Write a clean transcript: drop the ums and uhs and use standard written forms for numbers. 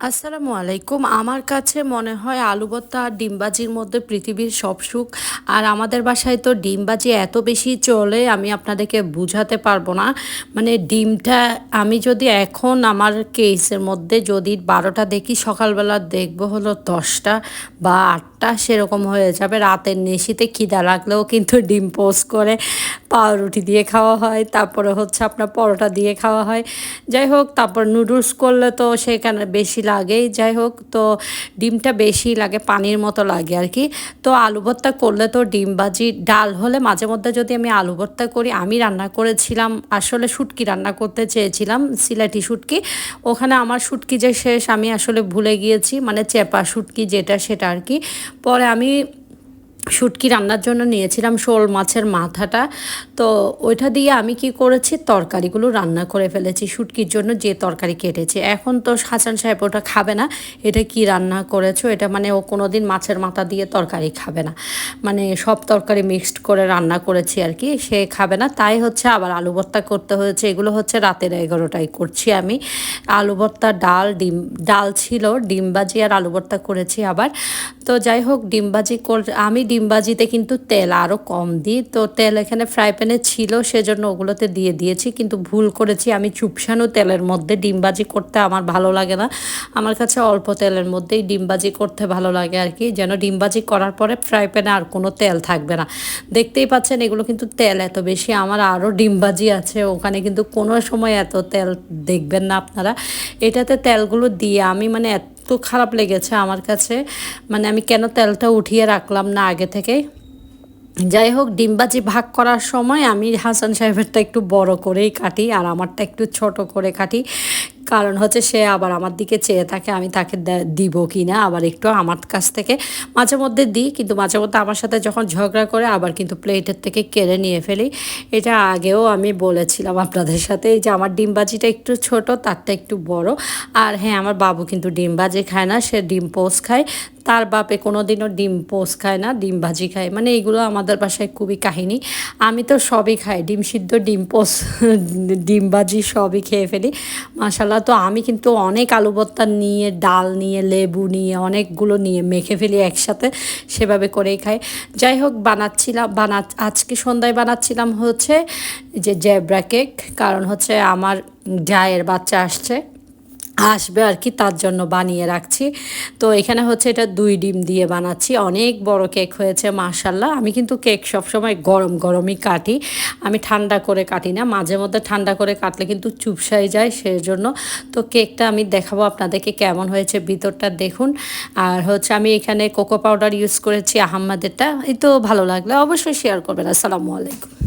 আসসালামু আলাইকুম। আমার কাছে মনে হয় আলু ভর্তা আর ডিম ভাজির মধ্যে পৃথিবীর সব সুখ। আর আমাদের বাসায় তো ডিম ভাজি এত বেশি চলে আমি আপনাদেরকে বুঝাতে পারবো না। মানে ডিমটা আমি যদি এখন আমার কেসের মধ্যে যদি 12টা দেখি সকালবেলা দেখবো হলো 10টা বা 8টা সেরকম হয়ে যাবে। রাতের নিশিতে খিদা লাগলেও কিন্তু ডিম পোস্ট করে পাউরুটি দিয়ে খাওয়া হয়, তারপরে হচ্ছে আপনার পরোটা দিয়ে খাওয়া হয়। যাই হোক, তারপর নুডলস করলে তো সেখানে বেশি লাগেই। যাই হোক, তো ডিমটা বেশি লাগে, পানির মতো লাগে আর কি। তো আলু ভর্তা করলে তো ডিম ভাজি, ডাল হলে মাঝে মধ্যে যদি আমি আলু ভর্তা করি। আমি রান্না করেছিলাম আসলে শুটকি রান্না করতে চেয়েছিলাম, সিলেটি শুটকি। ওখানে আমার শুটকি যে শেষ, আমি আসলে ভুলে গিয়েছি, মানে চেপা শুটকি যেটা সেটা আর কি। পরে আমি শুটকি রান্নার জন্য নিয়েছিলাম শোল মাছের মাথাটা। তো ওইটা দিয়ে আমি কি করেছি, তরকারিগুলো রান্না করে ফেলেছি শুটকির জন্য যে তরকারি কেটেছি। এখন তো হাসান সাহেব ওটা খাবে না, এটা কি রান্না করেছো এটা, মানে ও কোনো দিন মাছের মাথা দিয়ে তরকারি খাবে না। মানে সব তরকারি মিক্সড করে রান্না করেছি আর কি, সে খাবে না। তাই হচ্ছে আবার আলু ভর্তা করতে হয়েছে। এগুলো হচ্ছে রাতের 11টায় করছি আমি। আলু ভর্তা, ডাল, ডিম, ডাল ছিল, ডিম ভাজি আর আলু ভর্তা করেছি আবার। তো যাই হোক, ডিম ভাজি আমি ডিম ভাজিতে কিন্তু তেল আরও কম দিই। তো তেল এখানে ফ্রাই প্যানে ছিল, সেজন্য ওগুলোতে দিয়ে দিয়েছি। কিন্তু ভুল করেছি, আমি চুপসানো তেলের মধ্যে ডিম ভাজি করতে আমার ভালো লাগে না। আমার কাছে অল্প তেলের মধ্যেই ডিম ভাজি করতে ভালো লাগে আর কি, যেন ডিম ভাজি করার পরে ফ্রাই প্যানে আর কোনো তেল থাকবে না। দেখতেই পাচ্ছেন এগুলো কিন্তু তেল এত বেশি। আমার আরও ডিম ভাজি আছে, ওখানে কিন্তু কোনো সময় এত তেল দেখবেন না আপনারা। এটাতে তেলগুলো দিয়ে আমি মানে এত খারাপ লেগেছে আমার কাছে, মানে আমি কেন তেলটা উঠিয়ে রাখলাম না আগে থেকে। যাই হোক, ডিমবাজি ভাগ করার সময় আমি হাসান সাহেবেরটা একটু বড় করেই কাটি আর আমারটা একটু ছোট করে কাটি। কারণ হচ্ছে সে আবার আমার দিকে চেয়ে থাকে আমি তাকে দিব কি না, আবার একটু আমার কাছ থেকে মাঝে মধ্যে দিই, কিন্তু মাঝে মধ্যে আমার সাথে যখন ঝগড়া করে আবার কিন্তু প্লেটের থেকে কেড়ে নিয়ে ফেলি। এটা আগেও আমি বলেছিলাম আপনাদের সাথে, এই যে আমার ডিমবাজিটা একটু ছোট, তারটা একটু বড়। আর হ্যাঁ, আমার বাবু কিন্তু ডিমবাজি খায় না, সে ডিম পোস্ট খায়। তার বাপে কোনো দিনও ডিম পোস্ট খায় না, ডিম ভাজি খায়। মানে এইগুলো আমাদের বাসায় খুবই কাহিনী। আমি তো সবই খাই, ডিম সিদ্ধ, ডিম পোস্ট, ডিম ভাজি সবই খেয়ে ফেলি মাশাল্লাহ। তো আমি কিন্তু অনেক আলু ভর্তা নিয়ে, ডাল নিয়ে, লেবু নিয়ে, অনেকগুলো নিয়ে মেখে ফেলি একসাথে, সেভাবে করেই খাই। যাই হোক, আজকে সন্ধ্যায় বানাচ্ছিলাম হচ্ছে যে জ্যাবরা কেক। কারণ হচ্ছে আমার জায়ের বাচ্চা আসবে আর কি, তার জন্য বানিয়ে রাখছি। তো এখানে হচ্ছে এটা 2 ডিম দিয়ে বানাচ্ছি, অনেক বড় কেক হয়েছে মাশাল্লাহ। আমি কিন্তু কেক সবসময় গরম গরমই কাটি, আমি ঠান্ডা করে কাটি না। মাঝে মধ্যে ঠান্ডা করে কাটলে কিন্তু চুপসাই যায়, সেজন্য। তো কেকটা আমি দেখাবো আপনাদেরকে কেমন হয়েছে, ভিতরটা দেখুন। আর হচ্ছে আমি এখানে কোকো পাউডার ইউজ করেছি আহাম্মাদেরটা। এই তো ভালো লাগলে অবশ্যই শেয়ার করবেন। আসসালামু আলাইকুম।